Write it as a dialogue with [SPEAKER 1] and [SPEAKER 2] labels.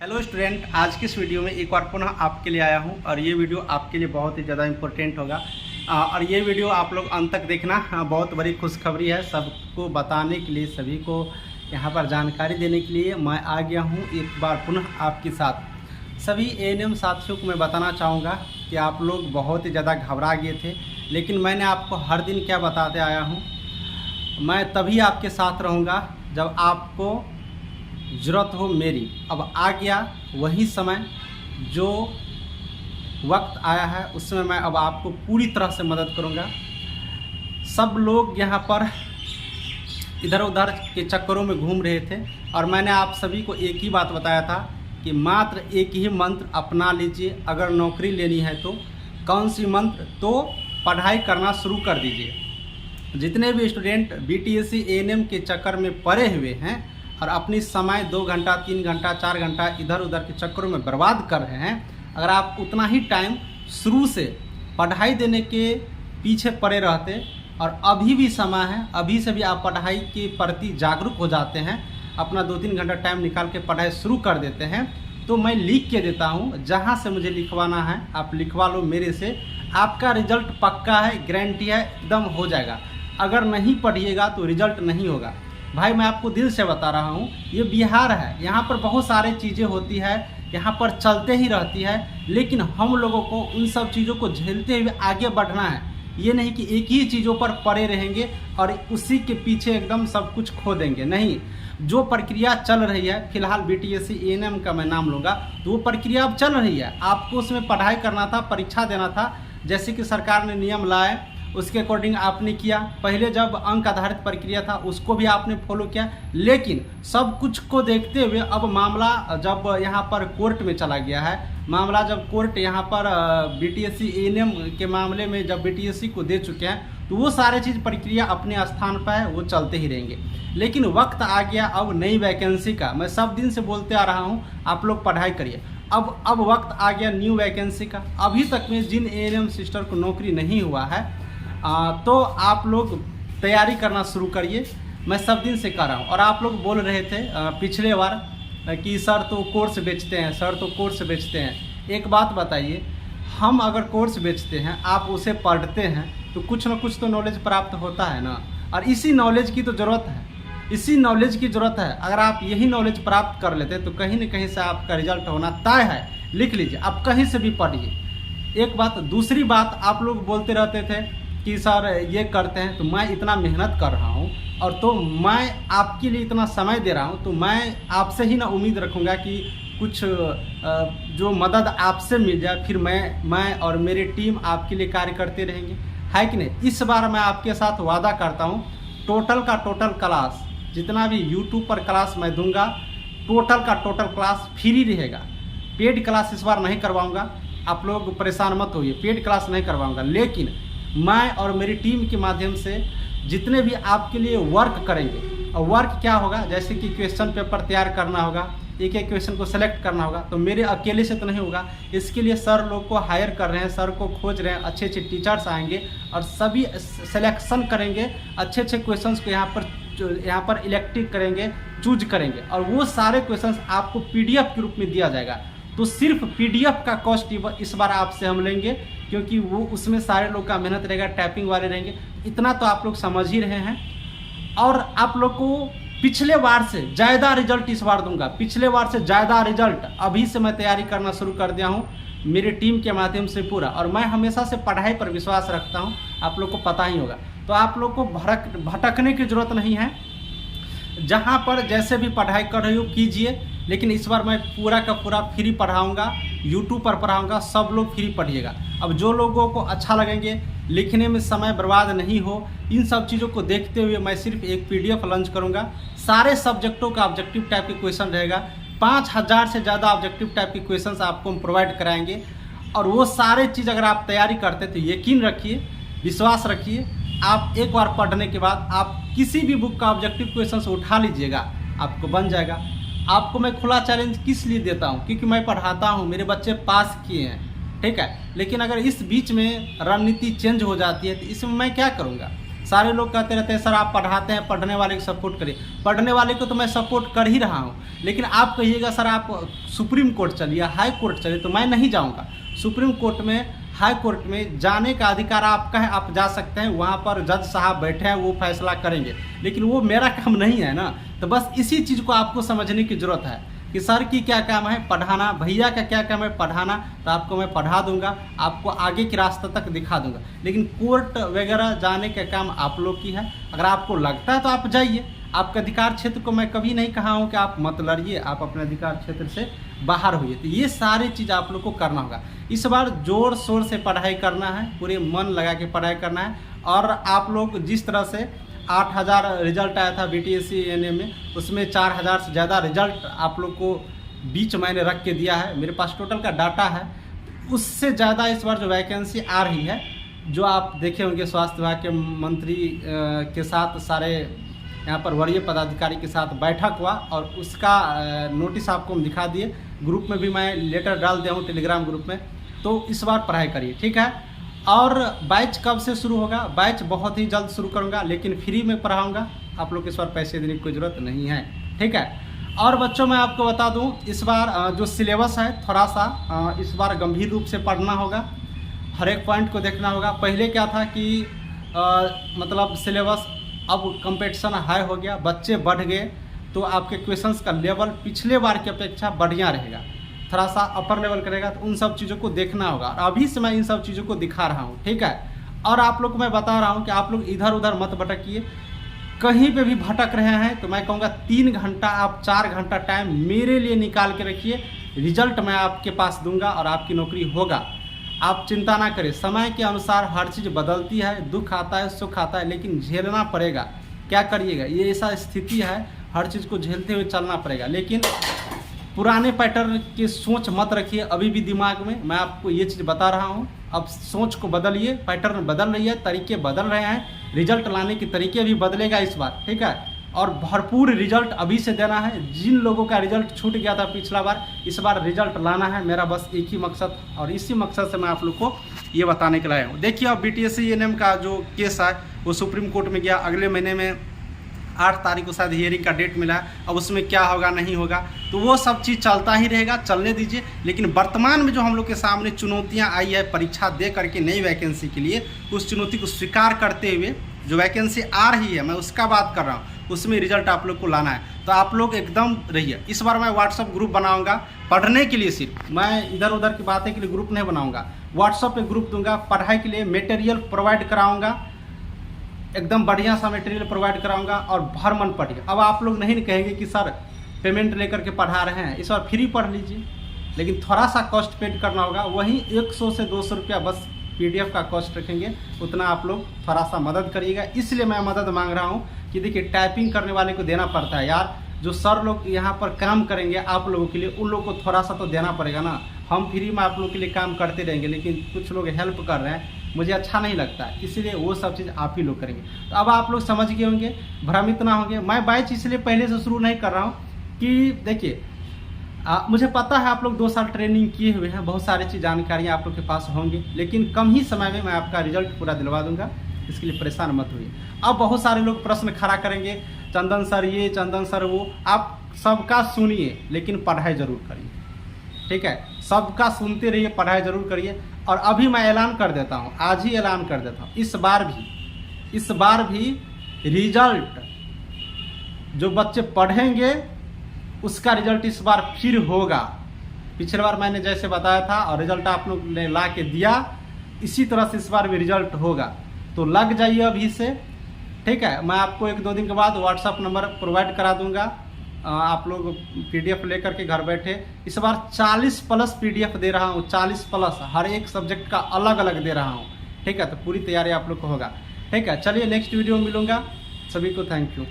[SPEAKER 1] Hello student, आज की इस वीडियो में एक बार पुनः आपके लिए आया हूं और ये वीडियो आपके लिए बहुत ही ज़्यादा इम्पोर्टेंट होगा। और ये वीडियो आप लोग अंत तक देखना। बहुत बड़ी खुशखबरी है, सबको बताने के लिए, सभी को यहाँ पर जानकारी देने के लिए मैं आ गया हूँ एक बार पुनः आपके साथ। सभी एएनएम साथियों को मैं बताना चाहूँगा कि आप लोग बहुत ही ज़्यादा घबरा गए थे, लेकिन मैंने आपको हर दिन क्या बताते आया हूँ, मैं तभी आपके साथ रहूँगा जब आपको ज़रूरत हो मेरी। अब आ गया वही समय, जो वक्त आया है उसमें मैं अब आपको पूरी तरह से मदद करूंगा। सब लोग यहाँ पर इधर उधर के चक्करों में घूम रहे थे और मैंने आप सभी को एक ही बात बताया था कि मात्र एक ही मंत्र अपना लीजिए। अगर नौकरी लेनी है तो कौन सी मंत्र? तो पढ़ाई करना शुरू कर दीजिए। जितने भी स्टूडेंट बीटीएससी एएनएम के चक्कर में पड़े हुए हैं और अपनी समय 2 घंटा 3 घंटा 4 घंटा इधर उधर के चक्करों में बर्बाद कर रहे हैं, अगर आप उतना ही टाइम शुरू से पढ़ाई देने के पीछे पड़े रहते और अभी भी समय है, अभी से भी आप पढ़ाई के प्रति जागरूक हो जाते हैं, अपना 2-3 घंटा टाइम निकाल के पढ़ाई शुरू कर देते हैं, तो मैं लिख के देता हूँ। जहाँ से मुझे लिखवाना है आप लिखवा लो मेरे से। आपका रिजल्ट पक्का है, गारंटी है, एकदम हो जाएगा। अगर नहीं पढ़िएगा तो रिजल्ट नहीं होगा। भाई मैं आपको दिल से बता रहा हूँ, ये बिहार है, यहाँ पर बहुत सारी चीज़ें होती है, यहाँ पर चलते ही रहती है, लेकिन हम लोगों को उन सब चीज़ों को झेलते हुए आगे बढ़ना है। ये नहीं कि एक ही चीज़ों पर पड़े रहेंगे और उसी के पीछे एकदम सब कुछ खो देंगे। नहीं, जो प्रक्रिया चल रही है, फिलहाल बीटीएससी एएनएम का मैं नाम लूँगा, तो वो प्रक्रिया अब चल रही है। आपको उसमें पढ़ाई करना था, परीक्षा देना था, जैसे कि सरकार ने नियम लाए उसके अकॉर्डिंग आपने किया। पहले जब अंक आधारित प्रक्रिया था उसको भी आपने फॉलो किया, लेकिन सब कुछ को देखते हुए अब मामला जब यहाँ पर कोर्ट में चला गया है, मामला जब कोर्ट यहाँ पर बीटीएससी एएनएम के मामले में जब बीटीएससी को दे चुके हैं, तो वो सारे चीज़ प्रक्रिया अपने स्थान पर है, वो चलते ही रहेंगे। लेकिन वक्त आ गया अब नई वैकेंसी का। मैं सब दिन से बोलते आ रहा हूँ आप लोग पढ़ाई करिए। अब वक्त आ गया न्यू वैकेंसी का। अभी तक में जिन एएनएम सिस्टर को नौकरी नहीं हुआ है, तो आप लोग तैयारी करना शुरू करिए। मैं सब दिन से कर रहा हूँ। और आप लोग बोल रहे थे पिछले बार कि सर तो कोर्स बेचते हैं, सर तो कोर्स बेचते हैं। एक बात बताइए, हम अगर कोर्स बेचते हैं, आप उसे पढ़ते हैं, तो कुछ ना कुछ तो नॉलेज प्राप्त होता है ना। और इसी नॉलेज की तो ज़रूरत है, इसी नॉलेज की ज़रूरत है। अगर आप यही नॉलेज प्राप्त कर लेते तो कहीं न कहीं से आपका रिजल्ट होना तय है। लिख लीजिए, आप कहीं से भी पढ़िए। एक बात। दूसरी बात, आप लोग बोलते रहते थे कि सर ये करते हैं, तो मैं इतना मेहनत कर रहा हूँ और तो मैं आपके लिए इतना समय दे रहा हूँ, तो मैं आपसे ही ना उम्मीद रखूँगा कि कुछ जो मदद आपसे मिल जाए, फिर मैं और मेरी टीम आपके लिए कार्य करते रहेंगे, है कि नहीं। इस बार मैं आपके साथ वादा करता हूँ, टोटल का टोटल क्लास, जितना भी यूट्यूब पर क्लास मैं दूंगा, टोटल का टोटल क्लास फ्री रहेगा। पेड क्लास इस बार नहीं करवाऊँगा, आप लोग परेशान मत होइए, पेड क्लास नहीं करवाऊँगा। लेकिन मैं और मेरी टीम के माध्यम से जितने भी आपके लिए वर्क करेंगे, और वर्क क्या होगा, जैसे कि क्वेश्चन पेपर तैयार करना होगा, एक एक क्वेश्चन को सेलेक्ट करना होगा, तो मेरे अकेले से तो नहीं होगा। इसके लिए सर लोग को हायर कर रहे हैं, सर को खोज रहे हैं, अच्छे अच्छे टीचर्स आएंगे और सभी सिलेक्शन करेंगे, अच्छे अच्छे क्वेश्चंस को यहाँ पर इलेक्टिव करेंगे, चूज करेंगे, और वो सारे क्वेश्चंस आपको पीडीएफ के रूप में दिया जाएगा। तो सिर्फ पीडीएफ का कॉस्ट इस बार आपसे हम लेंगे, क्योंकि वो उसमें सारे लोग का मेहनत रहेगा, टाइपिंग वाले रहेंगे। इतना तो आप लोग समझ ही रहे हैं। और आप लोग को पिछले बार से ज़्यादा रिजल्ट इस बार दूंगा, पिछले बार से ज़्यादा रिजल्ट अभी से मैं तैयारी करना शुरू कर दिया हूँ मेरी टीम के माध्यम से पूरा। और मैं हमेशा से पढ़ाई पर विश्वास रखता हूँ, आप लोग को पता ही होगा। तो आप लोग को भटकने की ज़रूरत नहीं है, जहाँ पर जैसे भी पढ़ाई कर रहे हो कीजिए। लेकिन इस बार मैं पूरा का पूरा फ्री पढ़ाऊँगा, यूट्यूब पर पढ़ाऊँगा, सब लोग फ्री पढ़िएगा। अब जो लोगों को अच्छा लगेंगे, लिखने में समय बर्बाद नहीं हो, इन सब चीज़ों को देखते हुए मैं सिर्फ एक पीडीएफ लॉन्च करूँगा। सारे सब्जेक्टों का ऑब्जेक्टिव टाइप के क्वेश्चन रहेगा, 5000 से ज़्यादा ऑब्जेक्टिव टाइप के क्वेश्चन आपको हम प्रोवाइड कराएंगे। और वो सारे चीज़ अगर आप तैयारी करते तो यकीन रखिए, विश्वास रखिए, आप एक बार पढ़ने के बाद आप किसी भी बुक का ऑब्जेक्टिव क्वेश्चन उठा लीजिएगा, आपको बन जाएगा। आपको मैं खुला चैलेंज किस लिए देता हूँ, क्योंकि मैं पढ़ाता हूँ, मेरे बच्चे पास किए हैं, ठीक है। लेकिन अगर इस बीच में रणनीति चेंज हो जाती है तो इसमें मैं क्या करूँगा। सारे लोग कहते रहते हैं सर आप पढ़ाते हैं, पढ़ने वाले को सपोर्ट करिए। पढ़ने वाले को तो मैं सपोर्ट कर ही रहा हूँ, लेकिन आप कहिएगा सर आप सुप्रीम कोर्ट चलिए, हाई कोर्ट चलिए, तो मैं नहीं जाऊँगा। सुप्रीम कोर्ट में, हाई कोर्ट में जाने का अधिकार आपका है, आप जा सकते हैं, वहाँ पर जज साहब बैठे हैं, वो फैसला करेंगे, लेकिन वो मेरा काम नहीं है ना। तो बस इसी चीज़ को आपको समझने की ज़रूरत है कि सर की क्या काम है, पढ़ाना, भैया का क्या काम है, पढ़ाना, तो आपको मैं पढ़ा दूंगा, आपको आगे के रास्ते तक दिखा दूंगा। लेकिन कोर्ट वगैरह जाने का काम आप लोग की है। अगर आपको लगता है तो आप जाइए, आपका अधिकार क्षेत्र को मैं कभी नहीं कहा हूँ कि आप मत लड़िए, आप अपने अधिकार क्षेत्र से बाहर होइए। तो ये सारी चीज़ आप लोग को करना होगा। इस बार ज़ोर शोर से पढ़ाई करना है, पूरे मन लगा के पढ़ाई करना है। और आप लोग जिस तरह से 8000 रिजल्ट आया था BTSC ANM में, उसमें 4000 से ज़्यादा रिजल्ट आप लोग को बीच मैंने रख के दिया है, मेरे पास टोटल का डाटा है। उससे ज़्यादा इस बार जो वैकेंसी आ रही है, जो आप देखे होंगे स्वास्थ्य विभाग के मंत्री के साथ सारे यहाँ पर वरीय पदाधिकारी के साथ बैठक हुआ और उसका नोटिस आपको हम दिखा दिए। ग्रुप में भी मैं लेटर डाल दिया हूँ, टेलीग्राम ग्रुप में। तो इस बार पढ़ाई करिए, ठीक है। और बैच कब से शुरू होगा? बैच बहुत ही जल्द शुरू करूँगा, लेकिन फ्री में पढ़ाऊँगा। आप लोग इस बार पैसे देने की कोई ज़रूरत नहीं है, ठीक है। और बच्चों मैं आपको बता दूँ, इस बार जो सिलेबस है थोड़ा सा इस बार गंभीर रूप से पढ़ना होगा, हर एक पॉइंट को देखना होगा। पहले क्या था कि मतलब सिलेबस, अब कंपटीशन हाई हो गया, बच्चे बढ़ गए, तो आपके क्वेश्चंस का लेवल पिछले बार की अपेक्षा बढ़िया रहेगा, थोड़ा सा अपर लेवल करेगा। तो उन सब चीज़ों को देखना होगा। अभी से मैं इन सब चीज़ों को दिखा रहा हूँ, ठीक है। और आप लोग को मैं बता रहा हूँ कि आप लोग इधर उधर मत भटकिए। कहीं पे भी भटक रहे हैं तो मैं कहूँगा 3 घंटा, आप 4 घंटा टाइम मेरे लिए निकाल के रखिए। रिजल्ट मैं आपके पास दूंगा और आपकी नौकरी होगा। आप चिंता ना करें, समय के अनुसार हर चीज़ बदलती है, दुख आता है, सुख आता है, लेकिन झेलना पड़ेगा। क्या करिएगा, ये ऐसा स्थिति है, हर चीज़ को झेलते हुए चलना पड़ेगा। लेकिन पुराने पैटर्न की सोच मत रखिए अभी भी दिमाग में। मैं आपको ये चीज़ बता रहा हूँ, अब सोच को बदलिए, पैटर्न बदल रही है, तरीके बदल रहे हैं, रिजल्ट लाने के तरीके भी बदलेगा इस बार, ठीक है। और भरपूर रिजल्ट अभी से देना है। जिन लोगों का रिजल्ट छूट गया था पिछला बार, इस बार रिजल्ट लाना है। मेरा बस एक ही मकसद, और इसी मकसद से मैं आप लोग को ये बताने के लिए आया हूँ। देखिए अब BTSC ANM का जो केस है वो सुप्रीम कोर्ट में गया। अगले महीने में 8 तारीख को शायद हियरिंग का डेट मिला है। अब उसमें क्या होगा नहीं होगा तो वो सब चीज़ चलता ही रहेगा, चलने दीजिए। लेकिन वर्तमान में जो हम लोग के सामने चुनौतियाँ आई है परीक्षा दे करके नई वैकेंसी के लिए, उस चुनौती को स्वीकार करते हुए जो वैकेंसी आ रही है मैं उसका बात कर रहा हूँ, उसमें रिजल्ट आप लोग को लाना है। तो आप लोग एकदम रहिए। इस बार मैं व्हाट्सअप ग्रुप बनाऊंगा पढ़ने के लिए, सिर्फ मैं इधर उधर की बातें के लिए ग्रुप नहीं बनाऊंगा। व्हाट्सअप पे ग्रुप दूंगा, पढ़ाई के लिए मटेरियल प्रोवाइड कराऊंगा, एकदम बढ़िया सा मटेरियल प्रोवाइड कराऊंगा और भर मन पढ़िए। अब आप लोग नहीं कहेंगे कि सर पेमेंट लेकर के पढ़ा रहे हैं, इस बार फ्री पढ़ लीजिए, लेकिन थोड़ा सा कॉस्ट पेड करना होगा। वहीं 100 से 200 रुपया बस PDF का कॉस्ट रखेंगे, उतना आप लोग थोड़ा सा मदद करिएगा। इसलिए मैं मदद मांग रहा हूँ कि देखिए टाइपिंग करने वाले को देना पड़ता है यार। जो सर लोग यहाँ पर काम करेंगे आप लोगों के लिए, उन लोगों को थोड़ा सा तो देना पड़ेगा ना। हम फ्री में आप लोगों के लिए काम करते रहेंगे, लेकिन कुछ लोग हेल्प कर रहे हैं, मुझे अच्छा नहीं लगता है, इसलिए वो सब चीज़ आप ही लोग करेंगे। तो अब आप लोग समझ गए होंगे, भ्रमित ना होंगे। मैं बैच इसलिए पहले से शुरू नहीं कर रहा हूँ कि देखिए मुझे पता है आप लोग 2 साल ट्रेनिंग किए हुए हैं, बहुत सारी चीज़ जानकारियाँ आप लोग के पास होंगी, लेकिन कम ही समय में मैं आपका रिजल्ट पूरा दिलवा दूंगा, इसके लिए परेशान मत होइए। अब बहुत सारे लोग प्रश्न खड़ा करेंगे, चंदन सर ये, चंदन सर वो। आप सबका सुनिए लेकिन पढ़ाई जरूर करिए, ठीक है। सबका सुनते रहिए, पढ़ाई जरूर करिए। और अभी मैं ऐलान कर देता हूँ, आज ही ऐलान कर देता हूँ, इस बार भी रिजल्ट जो बच्चे पढ़ेंगे उसका रिजल्ट इस बार फिर होगा। पिछले बार मैंने जैसे बताया था और रिजल्ट आप लोग ने ला के दिया, इसी तरह से इस बार भी रिजल्ट होगा। तो लग जाइए अभी से, ठीक है। मैं आपको 1-2 दिन के बाद व्हाट्सअप नंबर प्रोवाइड करा दूंगा, आप लोग PDF लेकर के घर बैठे। इस बार 40+ PDF दे रहा हूँ, 40+, हर एक सब्जेक्ट का अलग अलग दे रहा हूँ, ठीक है। तो पूरी तैयारी आप लोग को होगा, ठीक है। चलिए नेक्स्ट वीडियो में मिलूंगा, सभी को थैंक यू।